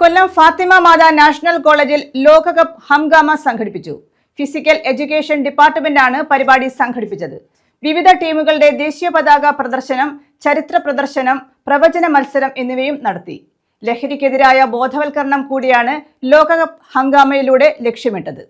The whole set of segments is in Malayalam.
കൊല്ലം ഫാത്തിമ മാതാ നാഷണൽ കോളേജിൽ ലോകകപ്പ് ഹംഗാമ സംഘടിപ്പിച്ചു. ഫിസിക്കൽ എഡ്യൂക്കേഷൻ ഡിപ്പാർട്ട്മെന്റാണ് പരിപാടി സംഘടിപ്പിച്ചത്. വിവിധ ടീമുകളുടെ ദേശീയ പതാക പ്രദർശനം, ചരിത്ര പ്രദർശനം, പ്രവചന മത്സരം എന്നിവയും നടത്തി. ലഹരിക്കെതിരായ ബോധവൽക്കരണം കൂടിയാണ് ലോകകപ്പ് ഹംഗാമയിലൂടെ ലക്ഷ്യമിട്ടത്.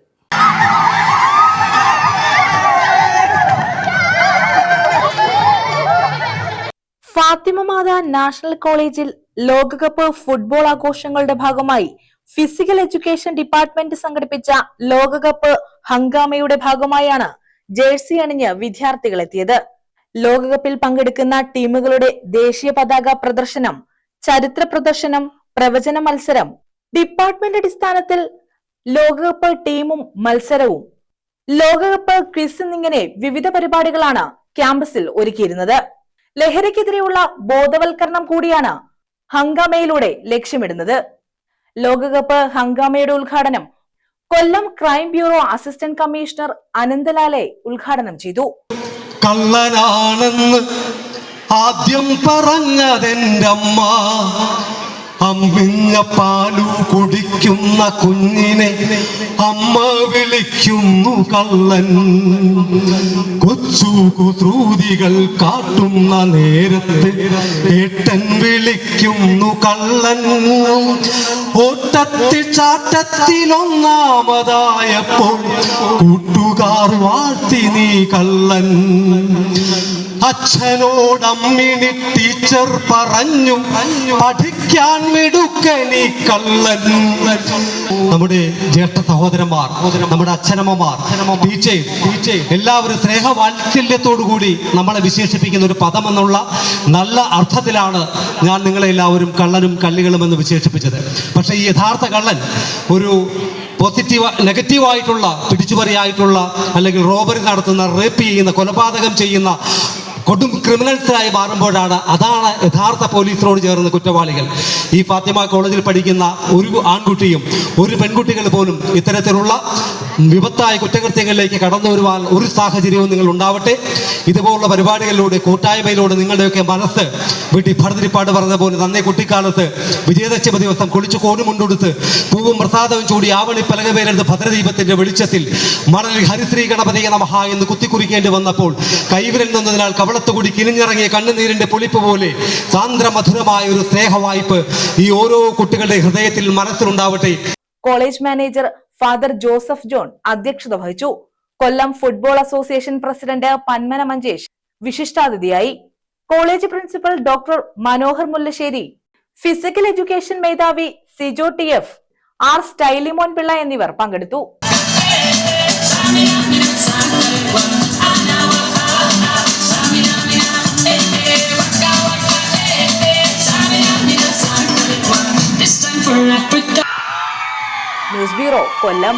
ഫാത്തിമ മാതാ നാഷണൽ കോളേജിൽ ലോകകപ്പ് ഫുട്ബോൾ ആഘോഷങ്ങളുടെ ഭാഗമായി ഫിസിക്കൽ എഡ്യൂക്കേഷൻ ഡിപ്പാർട്ട്മെന്റ് സംഘടിപ്പിച്ച ലോകകപ്പ് ഹംഗാമയുടെ ഭാഗമായാണ് ജേഴ്സി അണിഞ്ഞ് വിദ്യാർത്ഥികൾ എത്തിയത്. ലോകകപ്പിൽ പങ്കെടുക്കുന്ന ടീമുകളുടെ ദേശീയ പതാക പ്രദർശനം, ചരിത്ര പ്രദർശനം, പ്രവചന മത്സരം, ഡിപ്പാർട്ട്മെന്റ് അടിസ്ഥാനത്തിൽ ലോകകപ്പ് ടീമും മത്സരവും, ലോകകപ്പ് ക്വിസ് എന്നിങ്ങനെ വിവിധ പരിപാടികളാണ് ക്യാമ്പസിൽ ഒരുക്കിയിരുന്നത്. ലഹരിക്കെതിരെയുള്ള ബോധവൽക്കരണം കൂടിയാണ് ഹംഗാമയിലൂടെ ലക്ഷ്യമിടുന്നത്. ലോകകപ്പ് ഹംഗാമയുടെ ഉദ്ഘാടനം കൊല്ലം ക്രൈം ബ്യൂറോ അസിസ്റ്റന്റ് കമ്മീഷണർ അനന്തലാലെ ഉദ്ഘാടനം ചെയ്തു. കള്ളനാണെന്ന് ആദ്യം പറഞ്ഞതെന്റെ അമ്മ, അമ്മിഞ്ഞ പാലു കുടിക്കുന്ന കുഞ്ഞിനെ അമ്മ വിളിക്കുന്നു കള്ളൻ. കൊച്ചു കുസൃതികൾ കാട്ടുന്ന നേരത്ത് ഏട്ടൻ വിളിക്കുന്നു കള്ളൻ. ഓട്ടത്തിൽ ചാട്ടത്തിലൊന്നാമതായപ്പോൾ കൂട്ടുകാർ വാഴ്ത്തി നീ കള്ളൻ. അച്ഛനോടമ്മിണി ടീച്ചർ പറഞ്ഞു പഠിക്കാൻ മിടുക്കനി കള്ളൻ. നമ്മുടെ ജ്യേഷ്ഠ സഹോദരന്മാർ, നമ്മുടെ അച്ഛനമ്മമാർ, ടീച്ചേഴ്സ് എല്ലാവരും സ്നേഹവാത്സല്യത്തോടു കൂടി നമ്മളെ വിശേഷിപ്പിക്കുന്ന ഒരു പദം എന്നുള്ള നല്ല അർത്ഥത്തിലാണ് ഞാൻ നിങ്ങളെ എല്ലാവരും കള്ളനും കള്ളികളും എന്ന് വിശേഷിപ്പിച്ചത്. പക്ഷേ ഈ യഥാർത്ഥ കള്ളൻ ഒരു നെഗറ്റീവായിട്ടുള്ള പിടിച്ചുപറിയായിട്ടുള്ള അല്ലെങ്കിൽ റോബറി നടത്തുന്ന, റേപ്പ് ചെയ്യുന്ന, കൊലപാതകം ചെയ്യുന്ന കൊടും ക്രിമിനൽസായി മാറുമ്പോഴാണ് അതാണ് യഥാർത്ഥ പോലീസിനോട് ചേർന്ന കുറ്റവാളികൾ. ഈ ഫാത്തിമ കോളേജിൽ പഠിക്കുന്ന ഒരു ആൺകുട്ടിയും ഒരു പെൺകുട്ടികൾ പോലും ഇത്തരത്തിലുള്ള വിപത്തായ കുറ്റകൃത്യങ്ങളിലേക്ക് കടന്നു വരുവാൻ ഒരു സാഹചര്യവും നിങ്ങൾ ഉണ്ടാവട്ടെ. ഇതുപോലുള്ള പരിപാടികളിലൂടെ, കൂട്ടായ്മയിലൂടെ നിങ്ങളുടെയൊക്കെ മനസ്സ് വീട്ടിൽ ഭരതരിപ്പാട് പറഞ്ഞ പോലെ നന്നേ കുട്ടിക്കാലത്ത് വിജയദശമി ദിവസം കുളിച്ചു കോണുമുണ്ടെടുത്ത് പൂവും പ്രസാദവും ചൂടി ആവണി പലകവേലെടുത്ത് ഭദ്രദീപത്തിന്റെ വെളിച്ചത്തിൽ മണലിൽ ഹരിശ്രീ ഗണപതിയെ നമഃ എന്ന് കുത്തിക്കുറിക്കേണ്ടി വന്നപ്പോൾ കൈവിരൽ നിന്നതിനാൽ കവളത്തുകൂടി കിനിഞ്ഞിറങ്ങിയ കണ്ണുനീരിന്റെ പൊളിപ്പ് പോലെ സാന്ദ്രമധുരമായ ഒരു സ്നേഹവായ്പ് ഈ ഓരോ കുട്ടികളുടെ ഹൃദയത്തിൽ മനസ്സിലുണ്ടാവട്ടെ. College manager father Joseph John അധ്യക്ഷത വഹിച്ചു. Kollam football association president Panmana Manchesh വിശിഷ്ടാതിഥിയായി. College principal doctor Manohar Mullassery, physical education മേധാവി സിജോ TF, ആർ സ്റ്റൈലിമോൻ പിള്ള എന്നിവർ പങ്കെടുത്തു. ന്യൂസ് ബ്യൂറോ, കൊല്ലം.